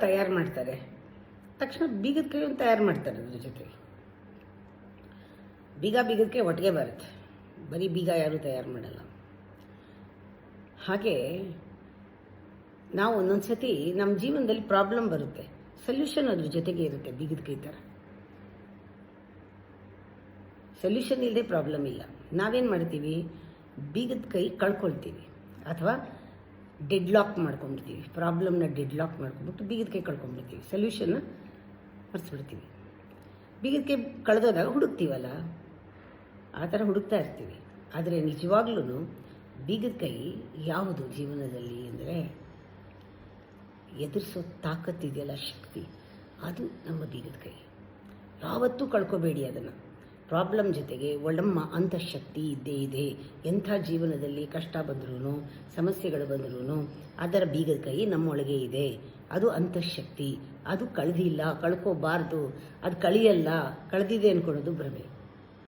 ತಯಾರು ಮಾಡ್ತಾರೆ, ತಕ್ಷಣ ಬೀಗದ ಕೈ ಒಂದು ತಯಾರು ಮಾಡ್ತಾರೆ. ಅದ್ರ ಜೊತೆಗೆ ಬೀಗದ ಕೈ ಒಟ್ಟಿಗೆ ಬರುತ್ತೆ, ಬರೀ ಬೀಗ ಯಾರೂ ತಯಾರು ಮಾಡಲ್ಲ. ಹಾಗೆ ನಾವು ಒಂದೊಂದು ಸತಿ ನಮ್ಮ ಜೀವನದಲ್ಲಿ ಪ್ರಾಬ್ಲಮ್ ಬರುತ್ತೆ, ಸೊಲ್ಯೂಷನ್ ಅದ್ರ ಜೊತೆಗೆ ಇರುತ್ತೆ. ಬೀಗದ ಕೈ ಥರ ಸೊಲ್ಯೂಷನ್ ಇಲ್ಲದೆ ಪ್ರಾಬ್ಲಮ್ ಇಲ್ಲ. ನಾವೇನು ಮಾಡ್ತೀವಿ, ಬೀಗದ ಕೈ ಕಳ್ಕೊಳ್ತೀವಿ ಅಥವಾ ಡೆಡ್ ಲಾಕ್ ಮಾಡ್ಕೊಂಡ್ಬಿಡ್ತೀವಿ. ಪ್ರಾಬ್ಲಮ್ನ ಡೆಡ್ ಲಾಕ್ ಮಾಡ್ಕೊಂಡ್ಬಿಟ್ಟು ಬೀಗದ ಕೈ ಕಳ್ಕೊಂಡ್ಬಿಡ್ತೀವಿ, ಸೊಲ್ಯೂಷನ್ನ ಮರೆಸ್ಬಿಡ್ತೀವಿ. ಬೀಗದ ಕೈ ಕಳೆದೋದಾಗ ಹುಡುಕ್ತೀವಲ್ಲ, ಆ ಥರ ಹುಡುಕ್ತಾ ಇರ್ತೀವಿ. ಆದರೆ ನಿಜವಾಗ್ಲೂ ಬೀಗದ ಕೈ ಯಾವುದು ಜೀವನದಲ್ಲಿ ಅಂದರೆ, ಎದುರಿಸೋ ತಾಕತ್ತಿದೆಯಲ್ಲ, ಶಕ್ತಿ, ಅದು ನಮ್ಮ ಬೀಗದ ಕೈ. ಯಾವತ್ತೂ ಕಳ್ಕೊಬೇಡಿ ಅದನ್ನು. ಪ್ರಾಬ್ಲಮ್ ಜೊತೆಗೆ ಒಳಮ್ಮ ಅಂತಃಶಕ್ತಿ ಇದ್ದೇ ಇದೆ. ಎಂಥ ಜೀವನದಲ್ಲಿ ಕಷ್ಟ ಬಂದ್ರೂ, ಸಮಸ್ಯೆಗಳು ಬಂದ್ರೂ ಅದರ ಬೀಗದ ಕೈ ನಮ್ಮೊಳಗೆ ಇದೆ. ಅದು ಅಂತಃಶಕ್ತಿ, ಅದು ಕಳೆದಿಲ್ಲ, ಕಳ್ಕೋಬಾರ್ದು, ಅದು ಕಳಿಯಲ್ಲ, ಕಳೆದಿದೆ ಅಂದ್ಕೊಳ್ಳೋದು ಭ್ರಮೆ.